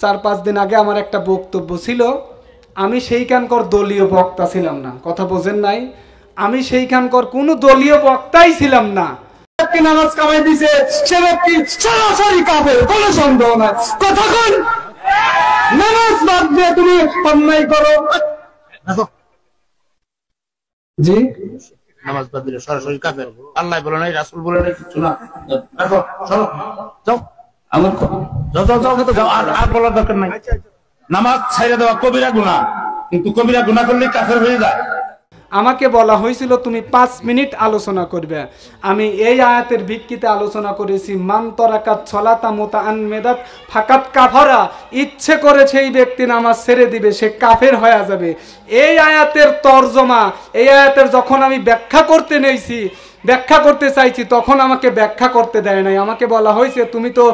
4-5 দিন আগে আমার একটা বক্তব্য ছিল, আমি সেইখানকার দলীয় বক্তা ছিলাম না, কথা বোঝেন নাই, আমি সেইখানকার কোনো দলীয় বক্তাই ছিলাম না। নামাজ কামাই দিছে সে ব্যক্তি সরাসরি কাফের, কোনো সন্দেহ নাই। কথা কোন নামাজ বাদ দিয়ে তুমি অন্যায় করো, জি নামাজ বাদ দিলে সরাসরি কাফের। আল্লাহ বলে নাই, রাসূল বলে নাই, কিছু না। দেখো চলো যাও, আমার যাও, আর বলার দরকার নাই। নামাজ ছাইড়া দেওয়া কবিরা গুনাহ, কিন্তু কবিরা গুনাহ করলে কাফের হয়ে যায়। আমাকে বলা হয়েছিল তুমি 5 মিনিট আলোচনা করবে। আমি এই আয়াতের ভিত্তিতে আলোচনা করেছি, মান তারাকাত সালাতা মুতাআম্মিদাত ফাকাত কাফারা, ইচ্ছে করে সেই ব্যক্তি নামাজ ছেড়ে দিবে, সে কাফের হয়ে যাবে। এই আয়াতের তরজমা, এই আয়াতের যখন আমি ব্যাখ্যা করতে চাইছি তখন আমাকে ব্যাখ্যা করতে দেয় নাই। আমাকে বলা হয়েছে তুমি তো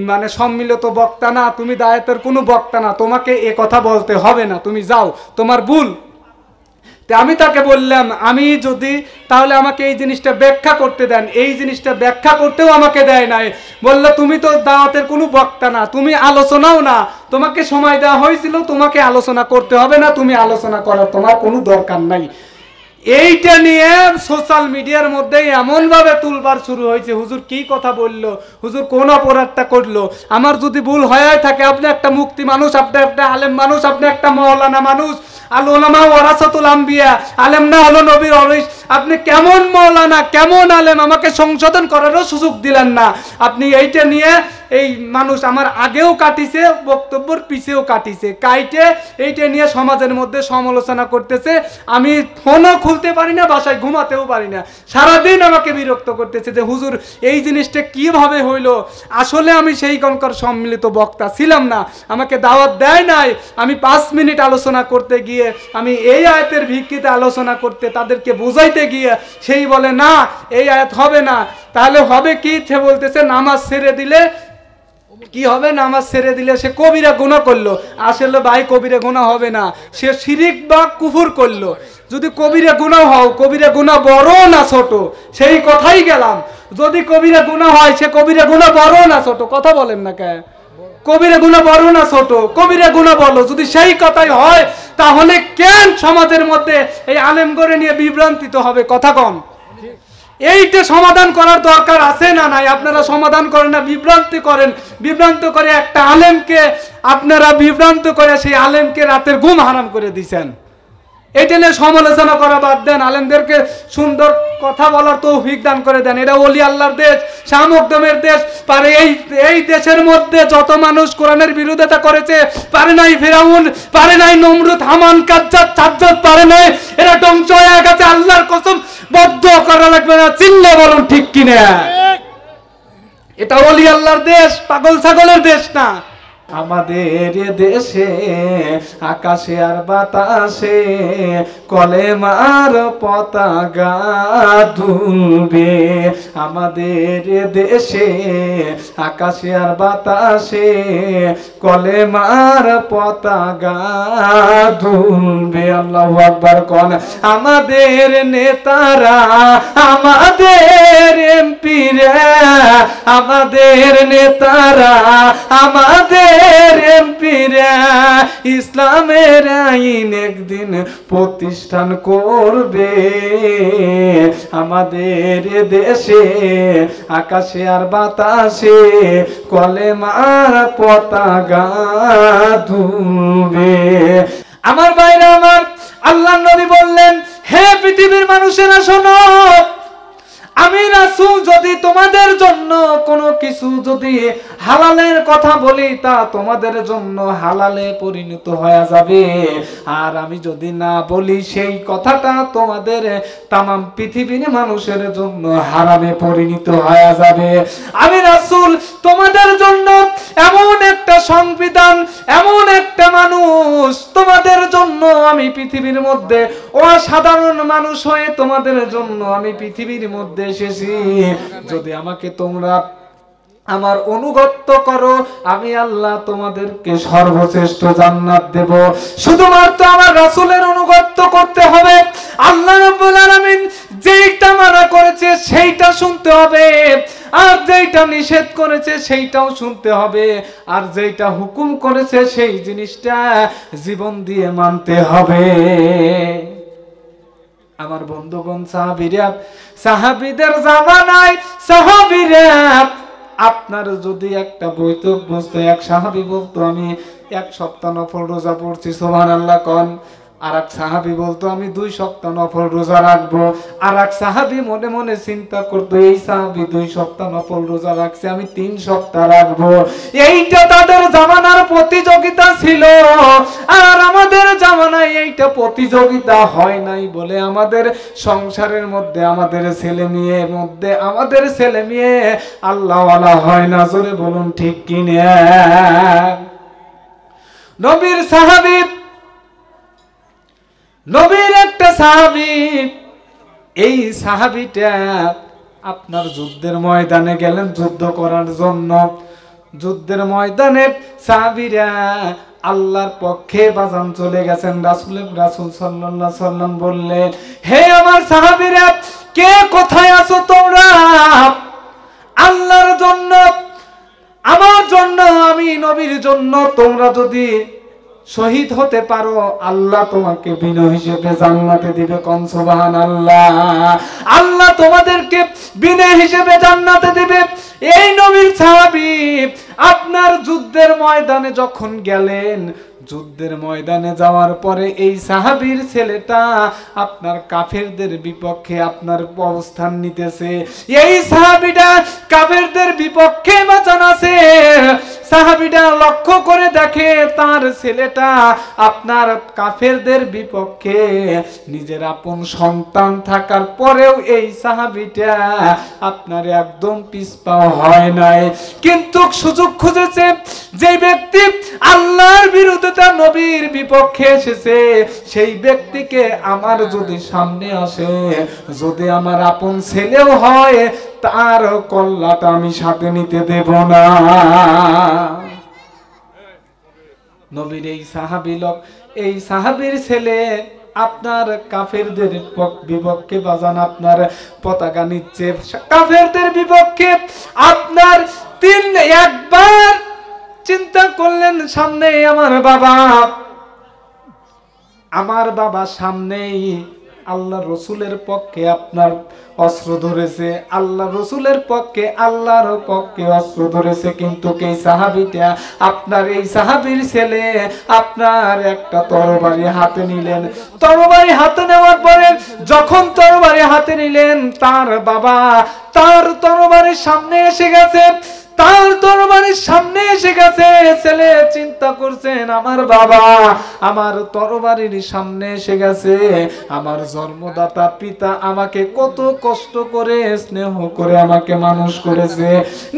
মানে সম্মিলিত বক্তা না, তুমি আয়াতের কোনো বক্তা না, তোমাকে এ কথা বলতে হবে না, তুমি যাও, তোমার ভুল। আমি তাকে বললাম আমি যদি তাহলে আমাকে এই জিনিসটা ব্যাখ্যা করতে দেন, এই জিনিসটা ব্যাখ্যা করতেও আমাকে দেয় নাই। বললো তুমি তো দাওয়াতের কোনো বক্তা না, তুমি আলোচনাও না, তোমাকে সময় দেওয়া হয়েছিল, তোমাকে আলোচনা করতে হবে না, তুমি আলোচনা করার তোমার কোনো দরকার নাই। এইটা নিয়ে সোশ্যাল মিডিয়ার মধ্যে এমন ভাবে তুলবার শুরু হয়েছে, হুজুর কি কথা বললো, হুজুর কোন অপরাধটা করলো। আমার যদি ভুল হয়ে থাকে, আপনি একটা মুক্তি মানুষ, আপনি একটা আলেম মানুষ, আপনি একটা মাওলানা মানুষ, আল উলামা ওয়ারাসাতুল আম্বিয়া, আলেম না হলো নবীর ওয়ারিস, আপনি কেমন মাওলানা কেমন আলেম, আমাকে সংশোধন করারও সুযোগ দিলেন না। আপনি এইটা নিয়ে এই মানুষ আমার আগেও কাটিছে, বক্তব্যের পিছেও কাটিছে, কাইটে এইটা নিয়ে সমাজের মধ্যে সমালোচনা করতেছে। আমি ফোনও খুলতে পারি না, বাসায় ঘুমাতেও পারি না, সারাদিন আমাকে বিরক্ত করতেছে যে হুজুর এই জিনিসটা কিভাবে হইলো। আসলে আমি সেই কনকর সম্মিলিত বক্তা ছিলাম না, আমাকে দাওয়াত দেয় নাই। আমি 5 মিনিট আলোচনা করতে গিয়ে, আমি এই আয়াতের ভিত্তিতে আলোচনা করতে তাদেরকে বোঝাইতে গিয়ে সেই বলে না এই আয়াত হবে না। তাহলে হবে কি? সে বলতেছে নামাজ ছেড়ে দিলে কি হবে, নামাজ ছেড়ে দিলে সে কবিরা গুনাহ করলো। আসলে ভাই কবিরা গুনাহ হবে না, সে শিরিক বা কুফর করলো। যদি কবিরা গুনাহ হও, কবিরা গুনাহ বড় না ছোট, সেই কথাই গেলাম। যদি কবিরা গুনাহ হয়, সে কবিরা গুনাহ বড় না ছোট, কথা বলেন না কে? কবিরা গুনাহ বড় না ছোট, কবিরা গুনাহ বলো। যদি সেই কথাই হয় তাহলে কেন সমাজের মধ্যে এই আলেম করে নিয়ে বিভ্রান্তিত হবে? কথা কম, এইটা সমাধান করার দরকার আছে না নাই? আপনারা সমাধান করেন না, বিভ্রান্তি করেন, বিভ্রান্ত করে একটা আলেমকে আপনারা বিভ্রান্ত করে সেই আলেমকে রাতের ঘুম হারাম করে দিয়েছেন। এইটা নিয়ে সমালোচনা করা বাদ দেন, আলেমদেরকে সুন্দর কথা বলার তৌফিক দান করে দেন। এটা ওলি আল্লাহর দেশ, শাহ মখদুমের দেশ। পারে এই দেশের মধ্যে যত মানুষ কোরআনের বিরোধিতা করেছে, পারে নাই ফিরাউন, পারে নাই নমরুদ, হামান, কাজ্জাব, সাজ্জাদ, পারে নাই, এরা ধ্বংস হয়ে গেছে। আল্লাহর কসম বদ্ধ করা লাগবে না, চিল্লা বলুন ঠিক কিনা? এটা ওলি আল্লাহর দেশ, পাগল ছাগলের দেশ না। আমাদের দেশে আকাশে আর বাতাসে কলেমার পতাকা দুলবে। আমাদের দেশে আকাশে আর বাতাসে কলেমার পতাকা দুলবে। আল্লাহু আকবার কোন। আমাদের নেতারা, আমাদের এমপিরা, আমাদের নেতারা, আমাদের এমপিরা ইসলামের আইন একদিন প্রতিষ্ঠান করবে। আমাদের দেশে আকাশে আর বাতাসে কলেমার পতাকা দুলবে। আমার ভাইরা আমার, আল্লাহর নবী বললেন, হে পৃথিবীর মানুষেরা শোনো, আমি রাসূল যদি তোমাদের জন্য কোনো কিছু যদি হালালের কথা বলি, তা তোমাদের জন্য হালালে পরিণত হয়ে যাবে। আর আমি যদি না বলি, সেই কথাটা তোমাদের তামাম পৃথিবীর মানুষের জন্য হারামে পরিণত হয়ে যাবে। আমি রাসূল তোমাদের জন্য এমন একটা সংবিধান, এমন একটা মানুষ তোমাদের জন্য আমি পৃথিবীর মধ্যে অসাধারণ মানুষ হয়ে তোমাদের জন্য আমি পৃথিবীর মধ্যে এসেছি। যদি আমাকে তোমরা আমার অনুগত্য করো, আমি আল্লাহ তোমাদেরকে সর্বশ্রেষ্ঠ জান্নাত দেব। শুধুমাত্র আমার রাসূলের অনুগত্য করতে হবে। আল্লাহ রাব্বুল আলামিন যেইটা মানা করেছে সেইটা শুনতে হবে। আর যেটা নিষেধ করেছে সেইটাও শুনতে হবে, আর যেটা হুকুম করেছে সেই জিনিসটা জীবন দিয়ে মানতে হবে। আমার বন্ধুগণ, সাহাবীদের জামানায় সাহাবীরা, আপনার যদি একটা বৈঠক বসতো, এক সাহাবী বলতো আমি 1 সপ্তাহ নফল রোজা পড়ছি, সুবহানাল্লাহ কোন। আর এক সাহাবী বলতো আমি 2 সপ্তাহ নফল রোজা রাখবো। আর এক সাহাবী মনে মনে চিন্তা করতো এই সাহাবী 2 সপ্তাহ নফল রোজা রাখছে, আমি 3 সপ্তাহ রাখবো। এইটা তাদের জামানার প্রতিযোগিতা ছিল। আর আমাদের জামানায় এইটা প্রতিযোগিতা হয় নাই বলে আমাদের সংসারের মধ্যে, আমাদের ছেলে মেয়ের মধ্যে, আমাদের ছেলে মেয়ে আল্লাহওয়ালা হয় না। জোরে বলুন ঠিক কিনা? নবীর সাহাবী, নবীর একটা সাহাবী, এই সাহাবীটা আপনার যুদ্ধের ময়দানে গেলেন যুদ্ধ করার জন্য। যুদ্ধের ময়দানে সাহাবীরা আল্লাহর পক্ষে বাজান চলে গেছেন। রাসূল সাল্লাল্লাহু আলাইহি সাল্লাম বললেন, হে আমার সাহাবীরা, কে কোথায় আছো তোমরা? আল্লাহর জন্য, আমার জন্য, আমি নবীর জন্য তোমরা যদি শহীদ হতে পারো, আল্লাহ তোমাকে বিনা হিসেবে জান্নাতে দিবে। কোন সুবহানাল্লাহ। আল্লাহ তোমাদেরকে বিনা হিসেবে জান্নাতে দিবে। এই নবীর সাহাবী আপনার যুদ্ধের ময়দানে যখন গেলেন, যুদ্ধের ময়দানে যাওয়ার পরে এই সাহাবীর ছেলেটা আপনার কাফেরদের বিপক্ষে আপনার অবস্থান নিতেছে। এই সাহাবীটা কাফেরদের বিপক্ষে বাঁচান আছে। সাহাবীটা লক্ষ্য করে দেখে তার ছেলেটা আপনার কাফেরদের বিপক্ষে, নিজের আপন সন্তান থাকার পরেও এই সাহাবীটা আপনার একদম পিছপা হয় নাই। কিন্তু সুযোগ খুঁজেছে, যে ব্যক্তি আল্লাহর বিরুদ্ধে তার নবীর বিপক্ষে এসেছে, সেই ব্যক্তিকে আমার যদি সামনে আসে, যদি আমার আপন ছেলেও হয়, তার কল্লাটা আমি সাথে নিতে দেব না। নবীর এই সাহাবী লোক, এই সাহাবীর ছেলে আপনার কাফেরদের বিপক্ষে বাজান আপনার পতাকা নিচ্ছে, কাফেরদের বিপক্ষে আপনার একবার চিন্তা করলেন, সামনে আমার বাবা, আমার বাবা সামনেই আল্লাহ রসুলের পক্ষে আপনার অস্ত্র ধরেছে, আল্লাহ রসুলের পক্ষে, আল্লাহর পক্ষে অস্ত্র ধরেছে। কিন্তু এই সাহাবীটা, আপনার এই সাহাবীর ছেলে আপনার একটা তরবারি হাতে নিলেন। তরবারি হাতে নেওয়ার পরে যখন তরবারি হাতে নিলেন, তার বাবা তার তরবারির সামনে এসে গেছে, তার তরবারির সামনে এসে গেছে। ছেলে চিন্তা করছেন, আমার বাবা আমার তরবারির সামনে এসে গেছে, আমার জন্মদাতা পিতা আমাকে কত কষ্ট করে স্নেহ করে আমাকে মানুষ করেছে,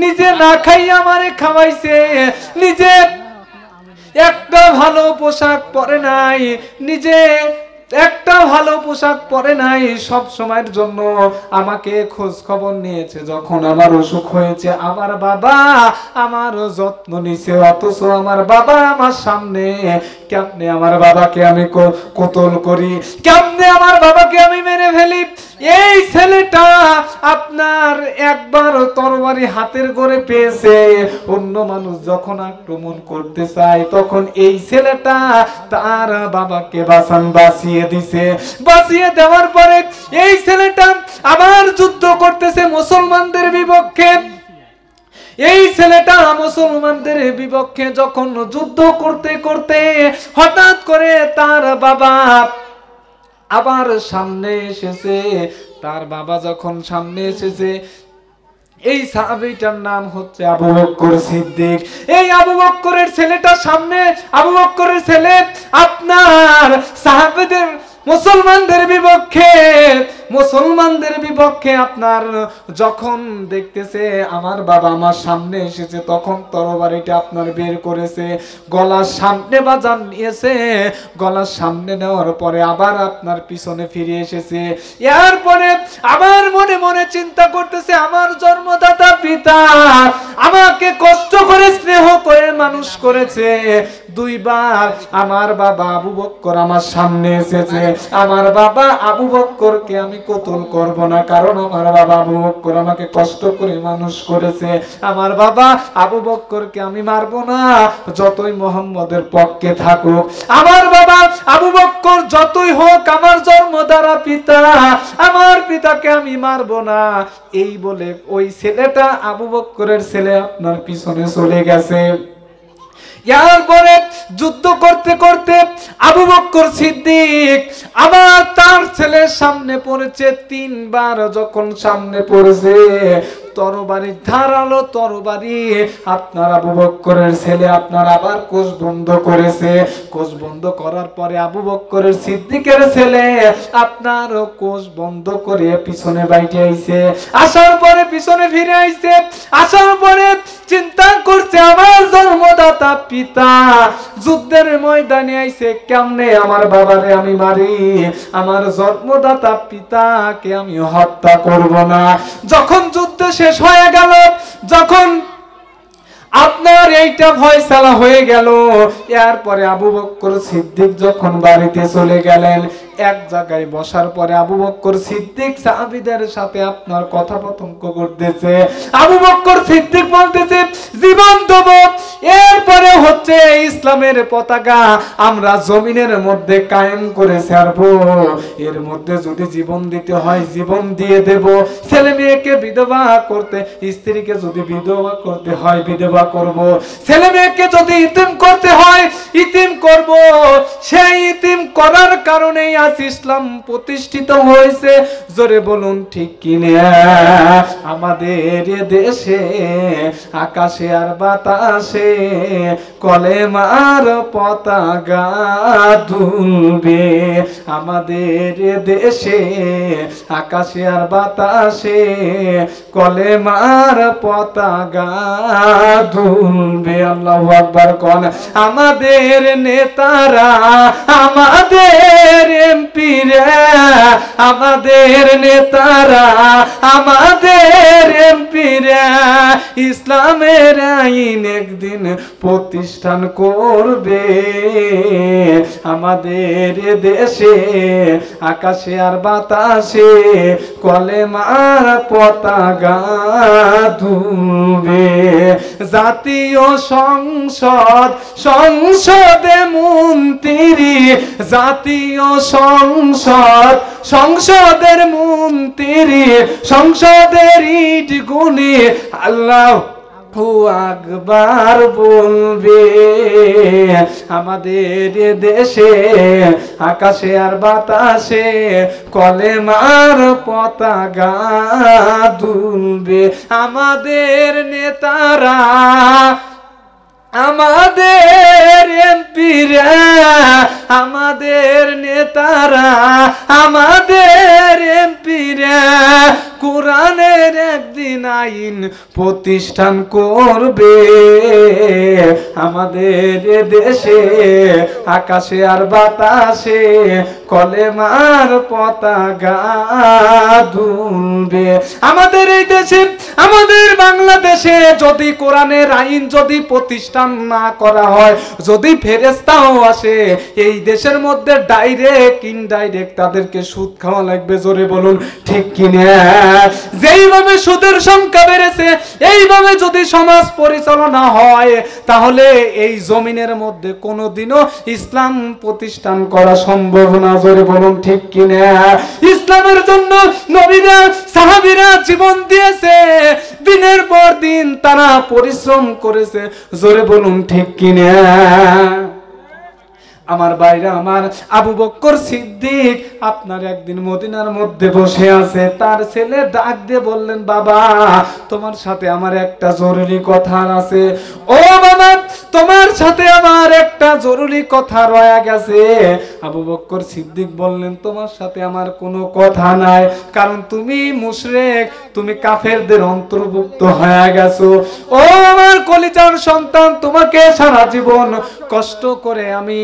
নিজে না খাই আমারে খাওয়াইছে, নিজে একটা ভালো পোশাক পরে নাই, নিজে একটা ভালো পোশাক পরে নাই, সব সময়ের জন্য আমাকে খোঁজ খবর নিয়েছে, যখন আমার অসুখ হয়েছে আমার বাবা আমার যত্ন নিছে। অথচ আমার বাবা আমার সামনে, কেমনে আমার বাবাকে আমি কতল করি, কেমনে আমার বাবাকে আমি মেরে ফেলি। এই ছেলেটা আপনার একবার তরবারি হাতের করে পেয়েছে, অন্য মানুষ যখন আক্রমণ করতে চায় তখন এই ছেলেটা তার বাবাকে বাঁচিয়ে দিছে। বাঁচিয়ে দেওয়ার পরে এই ছেলেটা আবার যুদ্ধ করতেছে মুসলমানদের বিপক্ষে। এই ছেলেটা মুসলমানদের বিপক্ষে যখন যুদ্ধ করতে করতে হঠাৎ করে তার বাবা আবার সামনে এসেছে। তার বাবা যখন সামনে এসেছে, এই সাহাবীটার নাম হচ্ছে আবু বকর সিদ্দিক। এই আবু বকরের ছেলেটা সামনে, আবু বকরের ছেলে আপনার সাহাবীদের মুসলমানদের বিপক্ষে আপনার যখন দেখতেছে আমার বাবা আমার সামনে এসেছে, তখন তরবারিটা আপনার বের করেছে, গলার সামনে বাজান নিয়েছে। গলার সামনে নেওয়ার পরে আবার আপনার পিছনে ফিরে এসেছে। এরপরে আবার মনে মনে চিন্তা করতেছে, আমার জন্মদাতা পিতা আমাকে কষ্ট করে স্নেহ করে মানুষ করেছে, 2 বার আমার বাবা আবু বকর আমার সামনে এসেছে, আমার বাবা আবু বকরকে আমি কতল করব না, কারণ আমার বাবা আবু বকর আমাকে কষ্ট করে মানুষ করেছে। আমার বাবা আবু বকরকে আমি মারবো না, যতই মুহাম্মদের পক্ষে থাকুক। আমার বাবা আবু বকর যতই হোক আমার জন্মদাতা পিতা, আমার পিতাকে আমি মারবো না। এই বলে ওই ছেলেটা আবু বকরের ছেলে আপনার পিছনে চলে গেছে। এরপরে যুদ্ধ করতে করতে আবু বকর সিদ্দিক আবার তার ছেলের সামনে পড়েছে। 3 বার যখন সামনে পড়েছে, তরবারি ধারালো তরবারি আপনার আবু বকরের ছেলে আপনার আবার কোষ বন্ধ করেছে। কোষ বন্ধ করার পরে আবু বকরের সিদ্দিকের ছেলে আপনার কোষ বন্ধ করে পিছনে বাইটে আইছে। আসার পরে পিছনে ফিরে আইছে। আসার পরে চিন্তা করছে আমার জন্মদাতা পিতা যুদ্ধের ময়দানে আইছে, কেমনে আমার বাবারে আমি মারি, আমার জন্মদাতা পিতাকে আমি হত্যা করব না। যখন যুদ্ধ শেষ হয়ে গেল, যখন আপনার এইটা ফয়সালা হয়ে গেল, এরপরে আবু বকর সিদ্দিক যখন বাড়িতে চলে গেলেন, এক জায়গায় বসার পরে আবু বকর সিদ্দিক সাহাবীদের সাথে আপনার কথোপকথন করতেছে। আবু বকর সিদ্দিক বলতেছে জীবন দেব, এরপরে হচ্ছে ইসলামের পতাকা আমরা জমিনের মধ্যে কায়েম করে ছাড়বো, এর মধ্যে যদি জীবন দিতে হয় জীবন দিয়ে দেব, ছেলে মেয়েকে বিধবা করতে, স্ত্রীকে যদি বিধবা করতে হয় বিধবা করব, ছেলে মেয়েকে যদি ইতিম করতে হয় ইতিম করব। সেই ইতিম করার কারণেই আজ ইসলাম প্রতিষ্ঠিত হয়েছে। জোরে বলুন ঠিক কিনা? আমাদের দেশে আকাশে আর বাতাসে কলেমার পতাকা দুলবে। আমাদের দেশে আকাশে আর বাতাসে কলেমার পতাকা দুলবে। আল্লাহু আকবার কোন। আমাদের নেতারা, আমাদের এমপিরা, আমাদের নেতারা, আমাদের এমপিরা ইসলামের আইন একদিন প্রতিষ্ঠান করবে। আমাদের দেশে আকাশে আর বাতাসে কলেমার পতাকা দুলবে। জাতীয় সংসদ, সংসদে মন্ত্রী, জাতীয় সংসদ, সংসদের মন্ত্রী, সংসদের ইট গুনি আল্লাহু আকবার বলবে। আমাদের দেশে আকাশে আর বাতাসে কলেমার পতাকা দুলবে। আমাদের নেতারা, আমাদের এমপিরা, আমাদের নেতারা, আমাদের এমপিরা কোরআনের একদিন আইন প্রতিষ্ঠান করবে। আমাদের দেশে আকাশে আর বাতাসে কলেমার পতাকা দুলবে। আমাদের এই দেশে, আমাদের বাংলাদেশে যদি কোরআনের আইন যদি প্রতিষ্ঠান না করা হয়, যদি ফেরেশতাও আসে, এই দেশের মধ্যে ডাইরেক্ট ইনডাইরেক্ট তাদেরকে সুদ খাওয়া লাগবে। জোরে বলুন ঠিক কিনা? যেইভাবে সুদের সংখ্যা বেড়েছে, এইভাবে যদি সমাজ পরিচালনা হয়, তাহলে এই জমিনের মধ্যে কোনোদিনও ইসলাম প্রতিষ্ঠান করা সম্ভব না। জোরে বলুন ঠিক কিনা? ইসলামের জন্য নবীরা সাহাবীরা জীবন দিয়েছে, দিনের পর দিন তারা পরিশ্রম করেছে। জোরে বলুন ঠিক কিনা? আমার ভাইরা, আমার আবু বকর সিদ্দিক আপনার একদিন মদিনার মধ্যে বসে আছে, তার ছেলে ডাক দিয়ে বললেন বাবা তোমার সাথে আমার একটা জরুরি কথা আছে। ও বাবা তোমার সাথে আমার একটা জরুরি কথা রয়ে গেছে। আবু বকর সিদ্দিক বললেন তোমার সাথে আমার কোনো কথা নাই, কারণ তুমি মুশরিক, তুমি কাফেরদের অন্তর্ভুক্ত হয়ে গেছো। ও আমার কলিজার সন্তান, তোমাকে সারা জীবন কষ্ট করে আমি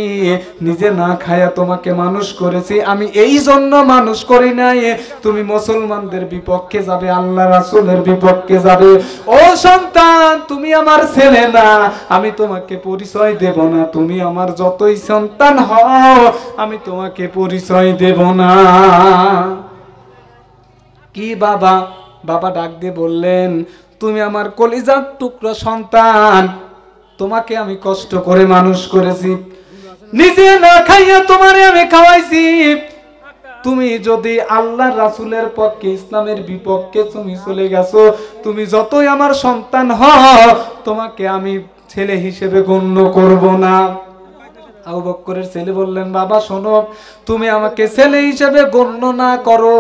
নিজে না খায়া তোমাকে মানুষ করেছি, আমি এই জন্য মানুষ করি নাই তুমি মুসলমানদের বিপক্ষে যাবে, আল্লাহ রাসূলের বিপক্ষে যাবে। ও সন্তান তুমি আমার ছেলে না, আমি তোমাকে পরিচয় দেব না, তুমি আমার যতই সন্তান হও আমি তোমাকে পরিচয় দেব না। কি বাবা? বাবা ডাক দিয়ে বললেন, তুমি আমার কলিজার টুকরা সন্তান, তোমাকে আমি কষ্ট করে মানুষ করেছি, নিজে না খাইয়া তোমারে আমি খাওয়াইছি। তুমি যদি আল্লাহ রাসূলের পক্ষে, ইসলামের বিপক্ষে তুমি চলে গেছো, তুমি যতই আমার সন্তান হও, তোমাকে আমি ছেলে হিসেবে গণ্য করব না। আবু বকরের ছেলে বললেন, বাবা শোনো, তুমি আমাকে ছেলে হিসেবে গণ্য না করো,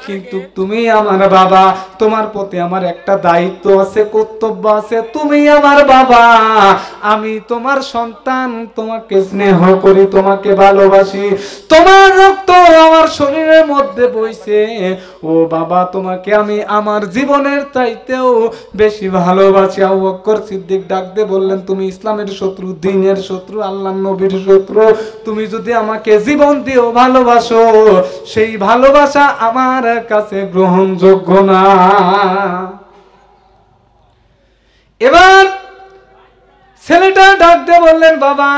কিন্তু তুমি আমার বাবা, তোমার প্রতি আমার একটা দায়িত্ব আছে, কর্তব্য আছে। তুমি আমার বাবা, আমি তোমার সন্তান, তোমাকে স্নেহ করি, তোমাকে ভালোবাসি, তোমার রক্ত আমার শরীরের মধ্যে বইছে। ও বাবা, তোমাকে আমি আমার জীবনের চাইতেও বেশি ভালোবাসি। আবু বকর সিদ্দিক ডাক দিয়ে বললেন, তুমি ইসলামের শত্রু, দ্বীনের শত্রু, আল্লাহর নবীর শত্রু, তুমি যদি আমাকে জীবন দিয়েও ভালোবাসো, সেই ভালোবাসা আমার কাছে গ্রহণযোগ্য না। এবার ছেলেটা ডাক দিয়ে বললেন, বাবা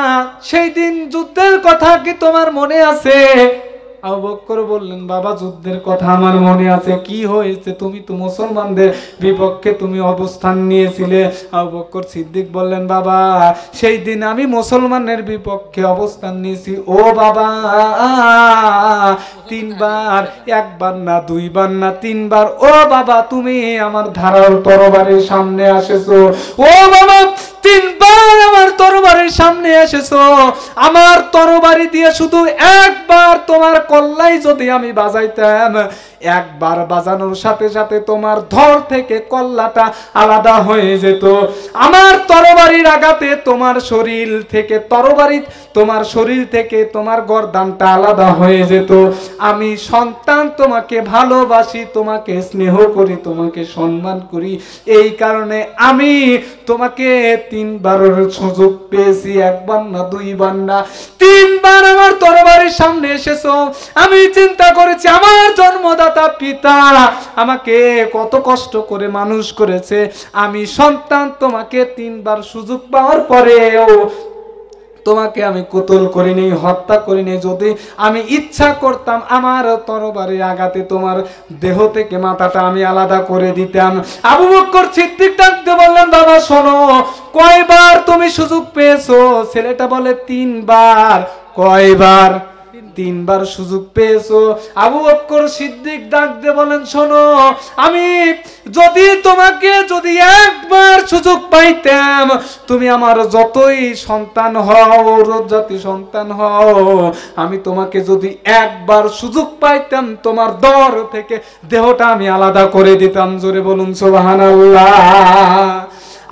সেই দিন যুদ্ধের কথা কি তোমার মনে আছে? আবু বকর বললেন, বাবা যুদ্ধের কথা আমার মনে আছে। কি হয়েছে? তুমি তো মুসলমানদের বিপক্ষে তুমি অবস্থান নিয়েছিলে। আবু বকর সিদ্দিক বললেন, বাবা সেই দিন আমি মুসলমানের বিপক্ষে অবস্থান নিয়েছি। ও বাবা, 3 বার, 1 বার না, 2 বার না, 3 বার। ও বাবা, তুমি আমার ধারাল তরবারির সামনে এসেছো। ও বাবা, 3 বার আমার তরবারির সামনে এসেছো। আমার তরবারি দিয়ে শুধু 1 বার তোমার কল্লাই যদি আমি বাজাইতাম, 1 বার বাজানোর সাথে সাথে তোমার ধর থেকে কল্লাটা আলাদা হয়ে যেত। আমার তরবারির আঘাতে তোমার শরীর থেকে তোমার শরীর থেকে তোমার গর্দানটা আলাদা হয়ে যেত। আমি সন্তান, তোমাকে ভালোবাসি, তোমাকে স্নেহ করি, তোমাকে সম্মান করি, এই কারণে আমি তোমাকে 3 বারের সুযোগ পেয়েছি। 1 বার না, 2 বার না, 3 বার আমার তরবারির সামনে এসেছো। আমি চিন্তা করেছি আমার জন্মদাতা পিতা আমাকে কত কষ্ট করে মানুষ করেছে। আমি সন্তান, তোমাকে 3 বার সুযোগ পাওয়ার পরেও তোমাকে আমি কতল করিনি, হত্যা করিনি। যদি আমি ইচ্ছা করতাম, আমার তরবারির আঘাতে তোমার দেহ থেকে মাথাটা আমি আলাদা করে দিতাম। আবু বকর সিদ্দিক ডাকতে বললেন, বাবা শোনো, কয়বার তুমি সুযোগ পেয়েছো? ছেলেটা বলে 3 বার। কয়বার? 3 বার সুযোগ পেয়েছো। আবু বকর সিদ্দিক ডাকতে বলেন, শোনো, আমি তোমাকে যদি 1 বার সুযোগ পাইতাম, তুমি আমার যতই সন্তান হও, জাতি সন্তান হও, আমি তোমাকে যদি 1 বার সুযোগ পাইতাম, তোমার দর থেকে দেহটা আমি আলাদা করে দিতাম। জোরে বলুন সুবহানাল্লাহ।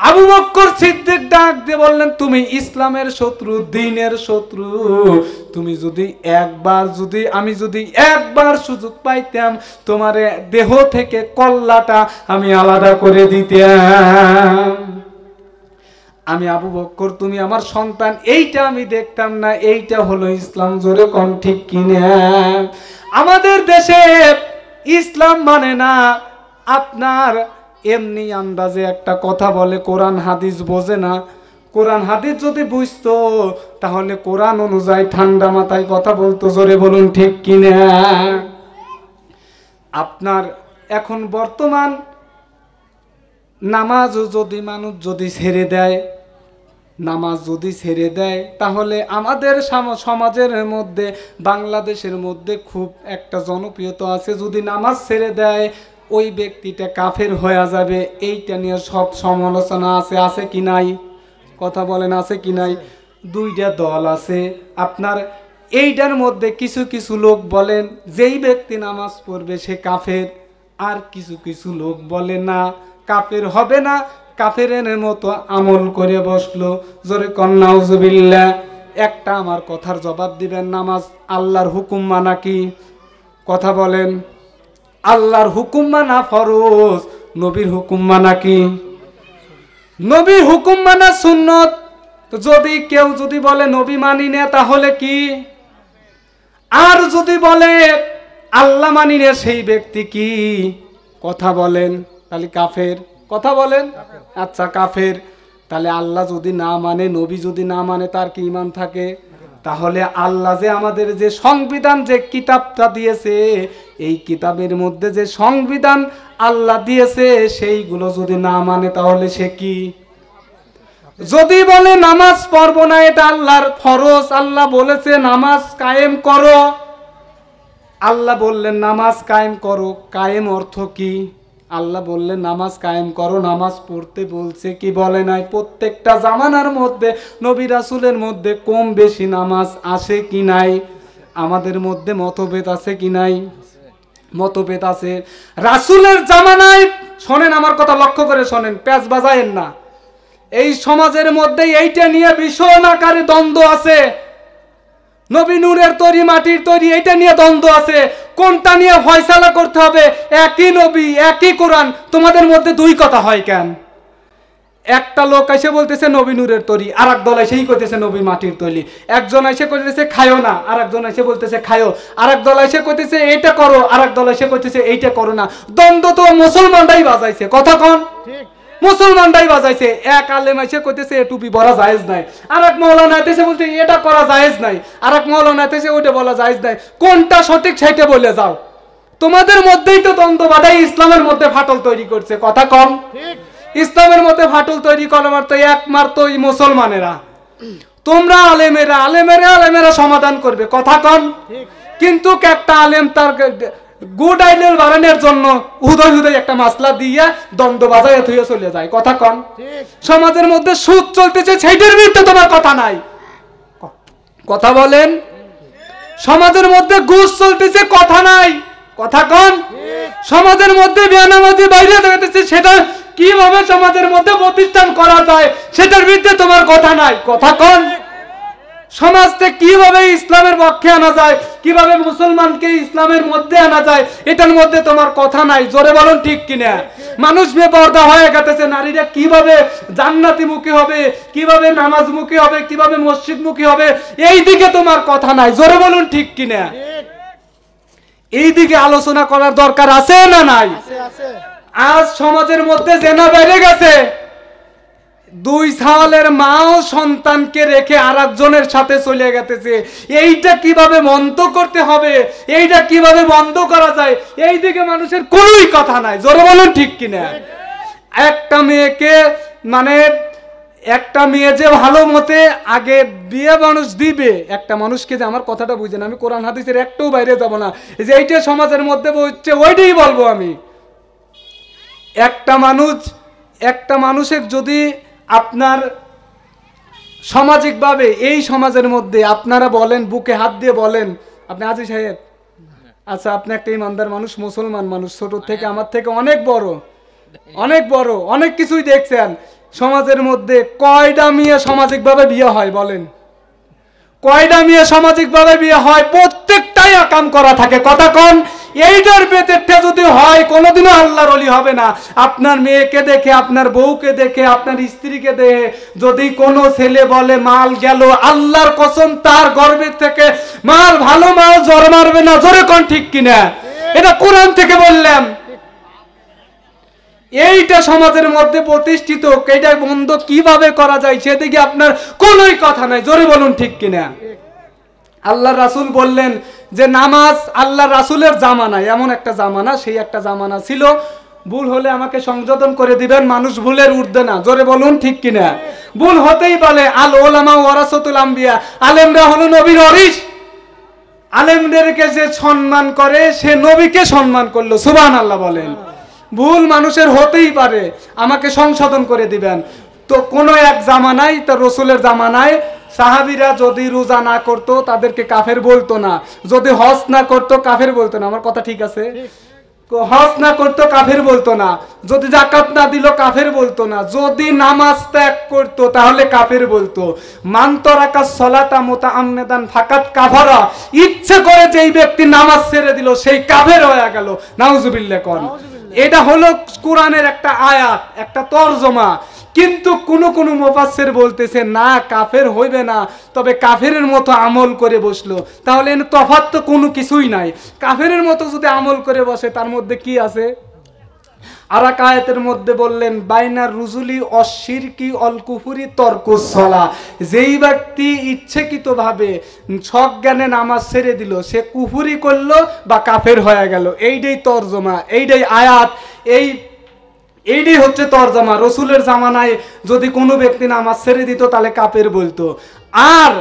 আবু বকর সিদ্দিক ডাক দিয়ে বললেন, তুমি ইসলামের শত্রু, দ্বীনের শত্রু, তুমি যদি আমি যদি 1 বার সুযোগ পাইতাম, তোমার দেহ থেকে কল্লাটা আমি আলাদা করে দিতাম। আমি আবু বকর, তুমি আমার সন্তান, এইটা আমি দেখতাম না। এইটা হলো ইসলাম। জোরে কোন ঠিক কিনা? আমাদের দেশে ইসলাম মানে না আপনার এমনি আন্দাজে একটা কথা বলে, কোরআন হাদিস বোঝে না। কোরআন হাদিস যদি বুঝতো, তাহলে কোরআন অনুযায়ী ঠান্ডা মাথায় কথা বলতো। জোরে বলুন ঠিক কিনা? আপনার এখন বর্তমান নামাজ যদি মানুষ যদি ছেড়ে দেয়, তাহলে আমাদের সমাজের মধ্যে, বাংলাদেশের মধ্যে খুব একটা জনপ্রিয়তা আছে। যদি নামাজ ছেড়ে দেয়, ওই ব্যক্তিটা কাফের হয়ে যাবে। এইটা নিয়ে সব সমালোচনা আছে কি নাই? কথা বলেন, আছে কি নাই? 2টা দল আছে আপনার। এইটার মধ্যে কিছু কিছু লোক বলেন যেই ব্যক্তি নামাজ পড়বে সে কাফের, আর কিছু কিছু লোক বলে না, কাফের হবে না, কাফেরের মতো আমল করে বসলো। জোরে কন নাউজুবিল্লাহ। একটা আমার কথার জবাব দিবেন, নামাজ আল্লাহর হুকুম মানা কি? কথা বলেন। আল্লাহর হুকুম মানা ফরজ, নবীর হুকুম মানা কি? নবীর হুকুম মানা সুন্নত। যদি কেউ বলে নবী মানি না, তাহলে কি? আর যদি বলে আল্লাহ মানি না, সেই ব্যক্তি কি? কথা বলেন। তাহলে কাফের। কথা বলেন। আচ্ছা কাফের। তাহলে আল্লাহ যদি না মানে, নবী যদি না মানে, তার কি ঈমান থাকে? তাহলে আল্লাহ যে আমাদের যে সংবিধান, যে কিতাবটা দিয়েছে, এই কিতাবের মধ্যে যে সংবিধান আল্লাহ দিয়েছে সেইগুলো যদি না মানে তাহলে সে কি? যদি বলে নামাজ পড়বো না, এটা আল্লাহর ফরজ, আল্লাহ বলেছে নামাজ কায়েম করো, আল্লাহ বললেন নামাজ কায়েম করো, কায়েম অর্থ কি? আল্লাহ বললেন নামাজ কায়েম করো, নামাজ পড়তে বলছে কি বলে নাই? প্রত্যেকটা জামানার মধ্যে নবী রাসূলের মধ্যে কম বেশি নামাজ আসে কি নাই? আমাদের মধ্যে মতভেদ আছে কি নাই? মতভেদ আছে। রাসূলের জামানায়, শোনেন আমার কথা লক্ষ্য করে শোনেন, প্যাচ বাজায়েন না, এই সমাজের মধ্যে এইটা নিয়ে ভীষণ আকারে দ্বন্দ্ব আছে। নবী নূরের তৈরি, মাটির তৈরি, এইটা নিয়ে দ্বন্দ্ব আছে। কোনটা নিয়ে ফয়সালা করতে হবে? একই নবী, একই কোরআন, তোমাদের মধ্যে দুই কথা হয় কেন? একটা লোক এসে বলতেছে নবী নূরের তৈরি, আর এক দল এসেই কইতেছে নবী মাটির তৈরি। একজন এসে কইতেছে খায়ো না, আর একজন এসে বলতেছে খায়ো। আর এক দল এসে কইতেছে এইটা করো, আর এক দল এসে কইতেছে এইটা করো না। দ্বন্দ্ব তো মুসলমানরাই বাজাইছে, কথা কোন? মুসলমানরাই বাজাইছে। এক আলেম এসে কইতেছে এ টুপি পরা জায়েজ নাই, আর এক মাওলানা এসে বলতে এটা করা জায়েজ নাই, আর এক মাওলানা এসে ওইটা বলা জায়েজ নাই। কোনটা সঠিক সেইটা বলে যাও। তোমাদের মধ্যেই তো দ্বন্দ্ব বাধাই ইসলামের মধ্যে ফাটল তৈরি করছে, কথা কম? ইসলামের মধ্যে ফাটল তৈরি করবার তো একমাত্র মুসলমানেরা। তোমরা আলেমেরা, আলেমেরা সমাধান করবে, কথা কম? কিন্তু একটা আলেম তার গুড আইডিয়াল বাড়ানোর জন্য হুদয় একটা মাসলা দিয়ে দ্বন্দ্ব বাজায় থুয়ে চলে যায়, কথা কম? সমাজের মধ্যে সুদ চলতেছে, সেইটার বিরুদ্ধে তোমার কথা নাই, কথা বলেন? সমাজের মধ্যে ঘুষ চলতেছে, কথা নাই, কথা কন? সমাজের মধ্যে বেনামাজি বাইরে দেখতেছে, সেটা কিভাবে সমাজের মধ্যে প্রতিষ্ঠান করা যায় সেটার বিরুদ্ধে তোমার কথা নাই, কথা কন? সমাজকে কিভাবে ইসলামের পক্ষে আনা যায়, কিভাবে মুসলমানকে ইসলামের মধ্যে আনা যায়, এটার মধ্যে তোমার কথা নাই। জোরে বলুন ঠিক কিনা? মানুষ বেপরদা হয়ে গেছে, নারীরা কিভাবে জান্নাতি মুখী হবে, কিভাবে নামাজ মুখী হবে, কিভাবে মসজিদ মুখী হবে, এই দিকে তোমার কথা নাই। জোরে বলুন ঠিক কিনা? এই দিকে আলোচনা করার দরকার আছে না নাই? আজ সমাজের মধ্যে জেনা বেড়ে গেছে। দুই সালের মাও সন্তানকে রেখে আরেকজনের সাথে চলে গেছে। এইটা কিভাবে বন্ধ করতে হবে, এইটা কিভাবে বন্ধ করা যায়, এই দিকে মানুষের কোনোই কথা নাই। জোরে বলুন ঠিক কিনা? একটা মেয়েকে, মানে একটা মেয়ে যে ভালো মতে আগে বিয়ে মানুষ দিবে, একটা মানুষকে, যে আমার কথাটা বুঝেন, আমি কোরআন হাদিসের একটাও বাইরে যাব না, যে এইটা সমাজের মধ্যে হচ্ছে ওইটাই বলবো আমি। একটা মানুষের যদি আপনার সামাজিকভাবে এই সমাজের মধ্যে আপনারা বলেন, বুকে হাত দিয়ে বলেন, আপনি আজি সাহেব, আচ্ছা আপনি একটা ইমানদার মানুষ, মুসলমান মানুষ, ছোট থেকে আমার থেকে অনেক বড়, অনেক কিছুই দেখছেন। সমাজের মধ্যে কয়টা মেয়ে সামাজিকভাবে বিয়ে হয় বলেন? কয়টা মেয়ে সামাজিকভাবে বিয়ে হয়? প্রত্যেকটাই আকাম করা থাকে, কথা কন? এইটার বেতেরটা যদি হয়, কোনোদিনও আল্লাহর ওলি হবে না। আপনার মেয়েকে দেখে, আপনার বউকে দেখে, আপনার স্ত্রীকে দেখে যদি কোনো ছেলে বলে মাল গেল, আল্লাহর কসম তার গর্ভের থেকে মাল, ভালো মাল জ্বর মারবে না। জোরে কোন ঠিক কিনা? এটা কোরআন থেকে বললাম। এইটা সমাজের মধ্যে প্রতিষ্ঠিত, এইটা বন্ধ কিভাবে করা যায় সেদিকে আপনার কোনোই কথা নাই। জোরে বলুন ঠিক কিনা? আল্লাহ রাসূল বললেন যে নামাজ আল্লাহ রাসূলের জামানায়, এমন একটা জামানা, সেই একটা জামানা ছিল, ভুল হলে আমাকে সংশোধন করে দিবেন, মানুষ ভুলের ঊর্ধ্বে না। জোরে বলুন ঠিক কিনা? ভুল হতেই পারে। আল উলামা ওয়ারাসাতুল আম্বিয়া, আলেমরা হলো নবীর ওয়ারিস। আলেমদেরকে যে সম্মান করে সে নবীকে সম্মান করলো, সুবহানাল্লাহ বলেন। ভুল মানুষের হতেই পারে, আমাকে সংশোধন করে দিবেন। তো কোনো এক জামানায়, তার রসুলের জামানায়, সাহাবীরা যদি রোজা না করতো তাদেরকে কাফের বলতো না, যদি হজ না করতো কাফের বলতো না। আমার কথা ঠিক আছে? হজ না করতো কাফের বলতো না, যদি যাকাত না দিল কাফের বলতো না, যদি নামাজ ত্যাগ করতো তাহলে কাফের বলতো। মান তারাকা সলাতা মুতাআম্মিদান ফাকাত কাফারা, ইচ্ছে করে যেই ব্যক্তি নামাজ ছেড়ে দিল সেই কাফের হয়ে গেল। নাউজুবিল্লাহ কোন? এটা হলো কোরআনের একটা আয়াত, একটা তরজমা। কিন্তু কোন মুফাসসির বলতেছে না, কাফের হইবে না, তবে কাফেরের মতো আমল করে বসলো। তাহলে এর তফাৎ তো কোনো কিছুই নাই। কাফেরের মতো যদি আমল করে বসে তার মধ্যে কি আছে? আর এক আয়াতের মধ্যে বললেন বাইনার রুজুলি অশিরকি অল কুফুরি তরকুস সালাহ, যেই ব্যক্তি ইচ্ছাকৃতভাবে সজ্ঞানে নামাজ ছেড়ে দিল সে কুফুরি করলো বা কাফের হয়ে গেল। এইটাই তরজমা, এইটাই আয়াত, এইটাই হচ্ছে তরজমা। রসুলের জামানায় যদি কোনো ব্যক্তি নামাজ ছেড়ে দিত তাহলে কাফের বলতো। আর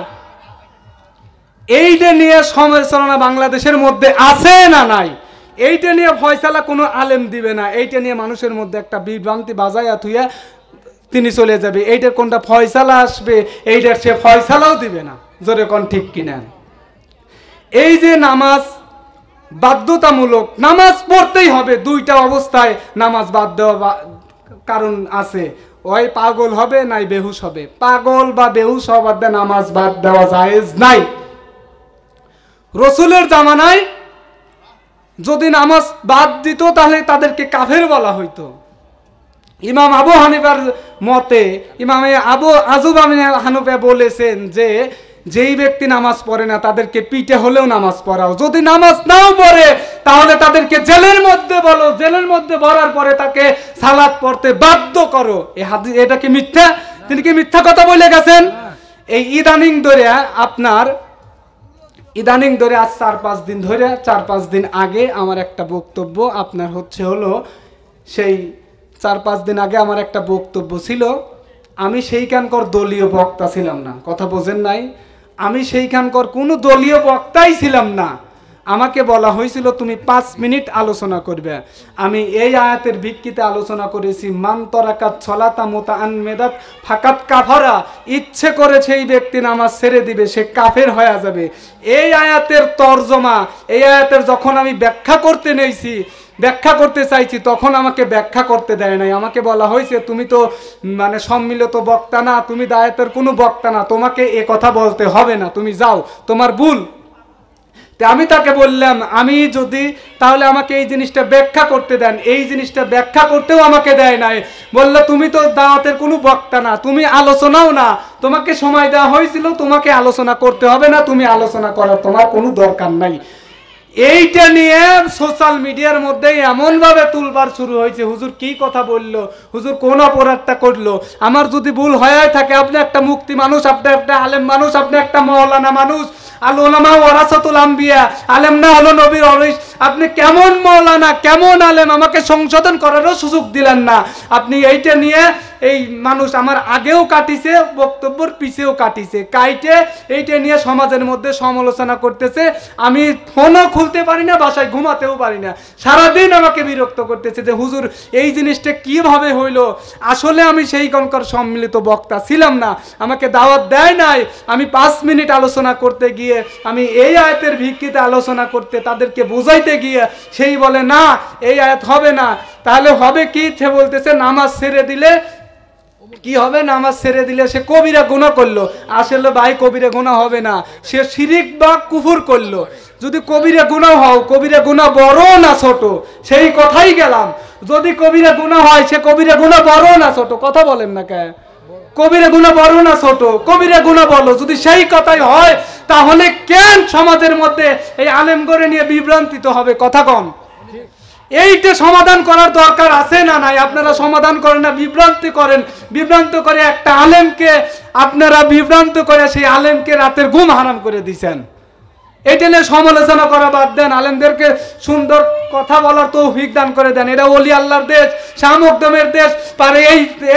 এইটা নিয়ে সমালোচনা বাংলাদেশের মধ্যে আছে না নাই, এইটা নিয়ে ফয়সালা কোনো আলেম দিবে না। এইটা নিয়ে মানুষের মধ্যে একটা বিভ্রান্তি বাজাইয়া থুইয়া তিনি চলে যাবে। এইটার কোনটা ফয়সালা আসবে এইটার সে ফয়সালাও দিবে না। জোরে কোন ঠিক কিনা? এই যে নামাজ বাধ্যতামূলক, নামাজ পড়তেই হবে, দুইটা অবস্থায় নামাজ বাদ দেওয়া কারণ আছে, ওই পাগল হবে নাই বেহুশ হবে। পাগল বা বেহুশ হওয়ার দিয়ে নামাজ বাদ দেওয়া জায়েজ নাই। রসুলের জামানায় যদি নামাজ বাদ দিত তাহলে তাদেরকে কাফের বলা হইতো। ইমাম আবু হানিফার মতে ইমামে আবু আজুব হানিফা বলেছেন যে যেই ব্যক্তি নামাজ পড়ে না তাদেরকে পিঠে হলেও নামাজ পড়াও, যদি নামাজ নাও পড়ে তাহলে তাদেরকে জেলের মধ্যে বলো, জেলের মধ্যে ভরার পরে তাকে সালাত পড়তে বাধ্য করো। এই হাদিস এটা কি মিথ্যা? তিনি কি মিথ্যা কথা বলে গেছেন? এই ইদানিং ধরে আজ 4-5 দিন ধরে 4-5 দিন আগে আমার একটা বক্তব্য আপনার হলো সেই 4-5 দিন আগে আমার একটা বক্তব্য ছিল। আমি সেইখানকার দলীয় বক্তা ছিলাম না, কথা বোঝেন নাই, আমি সেইখানকার কোনো দলীয় বক্তাই ছিলাম না। আমাকে বলা হয়েছিল তুমি 5 মিনিট আলোচনা করবে। আমি এই আয়াতের ভিত্তিতে আলোচনা করেছি মান তরাকাত সলাতা মুতাআম্মিদাত ফাকাত কাফারা, ইচ্ছে করে সেই ব্যক্তি নামাজ ছেড়ে দিবে সে কাফের হয়ে যাবে। এই আয়াতের তরজমা, এই আয়াতের যখন আমি ব্যাখ্যা করতে চাইছি তখন আমাকে ব্যাখ্যা করতে দেয় নাই। আমাকে বলা হয়েছে তুমি তো মানে সম্মিলিত বক্তা না, তুমি দায়াতের কোনো বক্তা না, তোমাকে এ কথা বলতে হবে না, তুমি যাও, তোমার ভুল। আমি তাকে বললাম আমি যদি তাহলে আমাকে এই জিনিসটা ব্যাখ্যা করতে দেন, এই জিনিসটা ব্যাখ্যা করতেও আমাকে দেয় নাই। বললো তুমি তো দাওয়াতের কোনো বক্তা না, তুমি আলোচনাও না, তোমাকে সময় দেওয়া হয়েছিল, তোমাকে আলোচনা করতে হবে না, তুমি আলোচনা করার তোমার কোনো দরকার নাই। এইটা নিয়ে সোশ্যাল মিডিয়ার মধ্যে এমন ভাবে তুলবার শুরু হয়েছে, হুজুর কি কথা বললো, হুজুর কোন অপরাধটা করলো। আমার যদি ভুল হয়ে থাকে, আপনি একটা মুক্তি মানুষ, আপনি একটা আলেম মানুষ, আপনি একটা মাওলানা মানুষ, আল উলামা ওয়ারাসাতুল আম্বিয়া, আলেম না হলো নবীর ওয়ারিস, আপনি কেমন মাওলানা কেমন আলেম, আমাকে সংশোধন করারও সুযোগ দিলেন না। আপনি এইটা নিয়ে এই মানুষ আমার আগেও কাটিছে, বক্তব্যের পিছেও কাটিছে, কাইটে এইটা নিয়ে সমাজের মধ্যে সমালোচনা করতেছে। আমি ফোনও খুলতে পারি না, বাসায় ঘুমাতেও পারি না, সারাদিন আমাকে বিরক্ত করতেছে যে হুজুর এই জিনিসটা কিভাবে হইলো। আসলে আমি সেই কনকর সম্মিলিত বক্তা ছিলাম না, আমাকে দাওয়াত দেয় নাই। আমি 5 মিনিট আলোচনা করতে গিয়ে, আমি এই আয়াতের ভিত্তিতে আলোচনা করতে তাদেরকে বোঝাইতে গিয়ে সেই বলে না এই আয়াত হবে না। তাহলে হবে কি? সে বলতেছে নামাজ ছেড়ে দিলে কি হবে? নামাজ ছেড়ে দিলে সে কবিরা গুনাহ করলো। আসলে ভাই কবিরা গুনাহ হবে না, সে শিরিক বা কুফর করলো। যদি কবিরা গুনাহ হও, কবিরা গুনাহ বড় না ছোট, সেই কথাই গেলাম। যদি কবিরা গুনাহ হয়, সে কবিরা গুনাহ বড় না ছোট, কথা বলেন না কে? কবিরা গুনাহ বড় না ছোট, কবিরা গুনাহ বলো। যদি সেই কথাই হয় তাহলে কেন সমাজের মধ্যে এই আলেম করে নিয়ে বিভ্রান্তিত হবে? কথা কম। এইটা সমাধান করার দরকার আছে না নাই? আপনারা সমাধান করেন না, বিভ্রান্তি করেন। বিভ্রান্ত করে একটা আলেমকে আপনারা বিভ্রান্ত করে সেই আলেমকে রাতের ঘুম হারাম করে দিয়েছেন। এটা নিয়ে সমালোচনা করা বাদ দেন, আলেমদেরকে সুন্দর কথা বলার তৌফিক দান করে দেন। এটা ওলি আল্লাহর দেশ, শাহ মখদুমের দেশ। পারে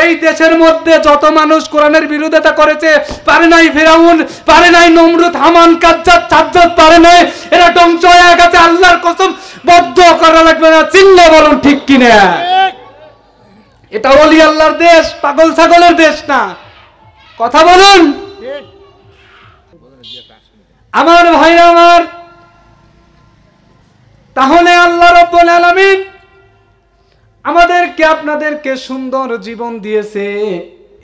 এই দেশের মধ্যে যত মানুষ কোরআনের বিরোধিতা করেছে, পারে নাই ফিরাউন, পারে নাই নমরুদ, হামান, কাজ্জাব, সাজ্জাদ, পারে নাই। এরা ধ্বংস হয়ে গেছে। আল্লাহর কসম বদ্ধ করা লাগবে না, চিল্লা বলুন ঠিক কিনা? এটা ওলি আল্লাহর দেশ, পাগল ছাগলের দেশ না। কথা বলুন আমার ভাইরা আমার। তাহলে আল্লাহ রাব্বুল আলামিন আমাদেরকে আপনাদেরকে সুন্দর জীবন দিয়েছে,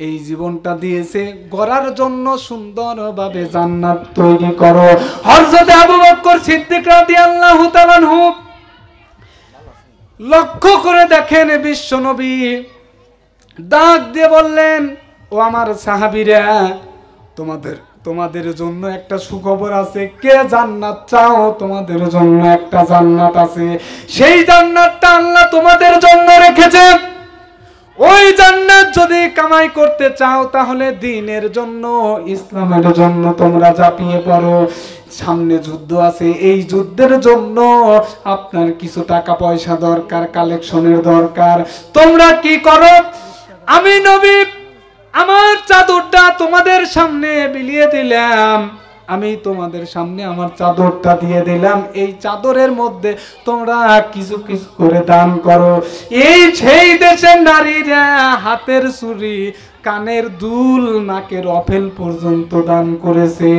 এই জীবনটা দিয়েছে গড়ার জন্য সুন্দরভাবে জান্নাত তৈরি করো। হযরত আবু বকর সিদ্দিক রাদিয়াল্লাহু তাআলা আনহু লক্ষ্য করে দেখেন বিশ্ব নবী ডাক দিয়ে বললেন, ও আমার সাহাবীরা, তোমাদের তোমাদের জন্য একটা সুখবর আছে। কে জান্নাত চাও? তোমাদের জন্য একটা জান্নাত আছে। সেই জান্নাতটা আল্লাহ তোমাদের জন্য রেখেছে। ওই জান্নাত যদি কামাই করতে চাও তাহলে দ্বীনের জন্য, ইসলামের জন্য তোমরা ঝাঁপিয়ে পড়ো। সামনে যুদ্ধ আছে, এই যুদ্ধের জন্য আপনার কিছু টাকা পয়সা দরকার, কালেকশনের দরকার। তোমরা কি করো? আমি নবী আমার চাদরটা তোমাদের সামনে বিলিয়ে দিলাম, আমি তোমাদের সামনে আমার চাদরটা দিয়ে দিলাম। এই চাদরের মধ্যে তোমরা কিছু কিছু করে দান করো। এই সেই দেশের নারীরা হাতের চুড়ি, কানের দুল, নাকের অফেল পর্যন্ত দান করেছে।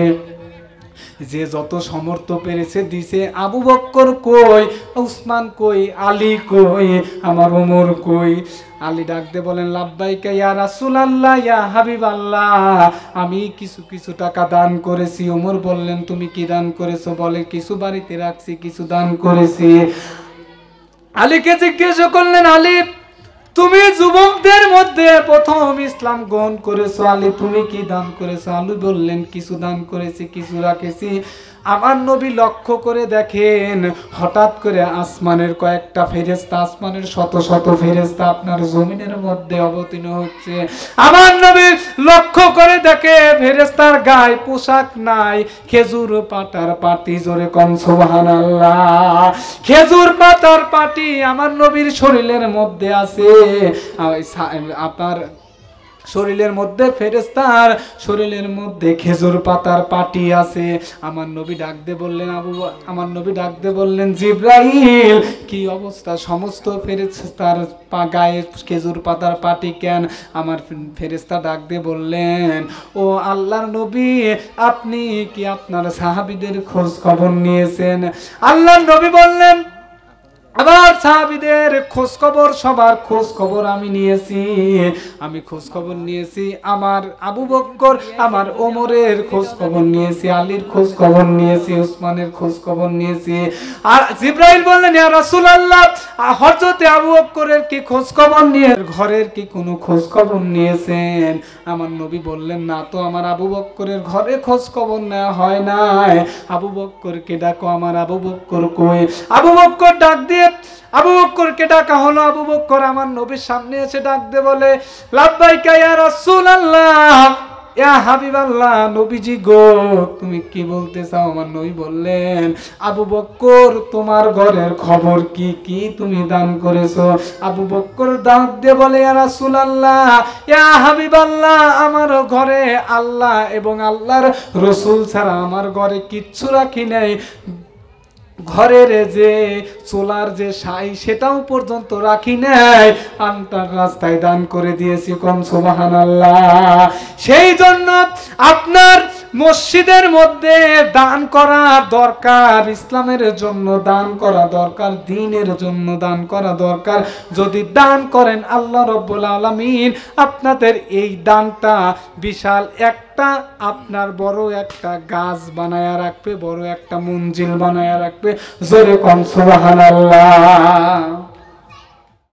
যে যত সমর্থ পেরেছে দিছে। আবু বক্কর কই? উসমান কই? আলী কই? আমার ওমর কই? আলী ডাকতে বলেন, লাব্বাইকা ইয়া রাসূলুল্লাহ, ইয়া হাবিবাল্লাহ, আমি কিছু কিছু টাকা দান করেছি। ওমর বললেন, তুমি কি দান করেছো? বলে, কিছু বাড়িতে রাখছি, কিছু দান করেছি। আলীকে জিজ্ঞেস করলেন, আলী তুমি যুবকদের মধ্যে প্রথম ইসলাম গ্রহণ করেছো, আলী তুমি কি দান করেছো? আলী বললেন, কিছু দান করেছি, কিছু রাখেছি। আমার নবী লক্ষ্য করে দেখেন, হঠাৎ করে আসমানের কয়েকটা ফেরেশতা, আসমানের শত শত ফেরেশতা আপনার জমিনের মধ্যে অবতীর্ণ হচ্ছে। আমার নবী লক্ষ্য করে দেখে ফেরেশতার গায়ে পোশাক নাই, খেজুর পাতার পাটি, জোরে কোন সুবহানাল্লাহ, খেজুর পাতার পাটি আমার নবীর শরীরের মধ্যে আছে। আপনার শরীরের মধ্যে, ফেরেশতার শরীরের মধ্যে খেজুর পাতার পাটি আছে। আমার নবী ডাকতে বললেন, আমার নবী ডাকতে বললেন, জিবরাইল কি অবস্থা? সমস্ত ফেরেশতার গায়ে খেজুর পাতার পাটি কেন? আমার ফেরেশতা ডাকতে বললেন, ও আল্লাহর নবী, আপনি কি আপনার সাহাবীদের খোঁজ খবর নিয়েছেন? আল্লাহর নবী বললেন, আবার সাহাবীদের খোঁজ খবর, সবার খোঁজ খবর আমি নিয়েছি। আমি খোঁজ খবর নিয়েছি, আমার আবু বক্কর, আমার ওমরের খোঁজ খবর নিয়েছি, আলীর খোঁজ খবর নিয়েছি, উসমানের খোঁজ খবর নিয়েছি। আর জিবরাইল বললেন, ইয়া রাসূলুল্লাহ, হযরত আবু বক্করের কি খোঁজ খবর নিয়ে, ঘরের কি কোনো খোঁজ খবর নিয়েছেন? আমার নবী বললেন, না তো, আমার আবু বক্করের ঘরে খোঁজ খবর নেওয়া হয় নাই। আবু বক্করকে ডাকো, আমার আবু বক্কর কই? আবু বক্কর ডাক দিয়ে, আবু বক্করকে ডাকা হলো। আবু বক্কর আমার নবীর সামনে এসে ডাক দিয়ে বলে, লাব্বাইকা ইয়া রাসূলুল্লাহ, ইয়া হাবিবাল্লাহ, নবীজি গো, তুমি কি বলতে চাও? আমার নবী বললেন, আবু বক্কর তোমার ঘরের খবর কি, কি তুমি দান করেছো? আবু বক্কর ডাক দিয়ে বলে, ইয়া রাসূলুল্লাহ, ইয়া হাবিবাল্লাহ, আমার ঘরে আল্লাহ এবং আল্লাহর রাসূল ছাড়া আমার ঘরে কিচ্ছু রাখি নাই। ঘরের যে চোলার যে সাই, সেটাও পর্যন্ত রাখি নাই, আন্তার রাস্তায় দান করে দিয়েছি, কোন সুবহানাল্লাহ। সেই জন্য আপনার মসজিদের মধ্যে দান করা দরকার, ইসলামের জন্য দান করা দরকার, দ্বীনের জন্য দান করা দরকার। যদি দান করেন, আল্লাহ রাব্বুল আলামিন আপনাদের এই দানটা বিশাল একটা, আপনার বড় একটা গাছ বানায়া রাখবে, বড় একটা মঞ্জিল বানায়া রাখবে। জোরে কোন সুবহানাল্লাহ।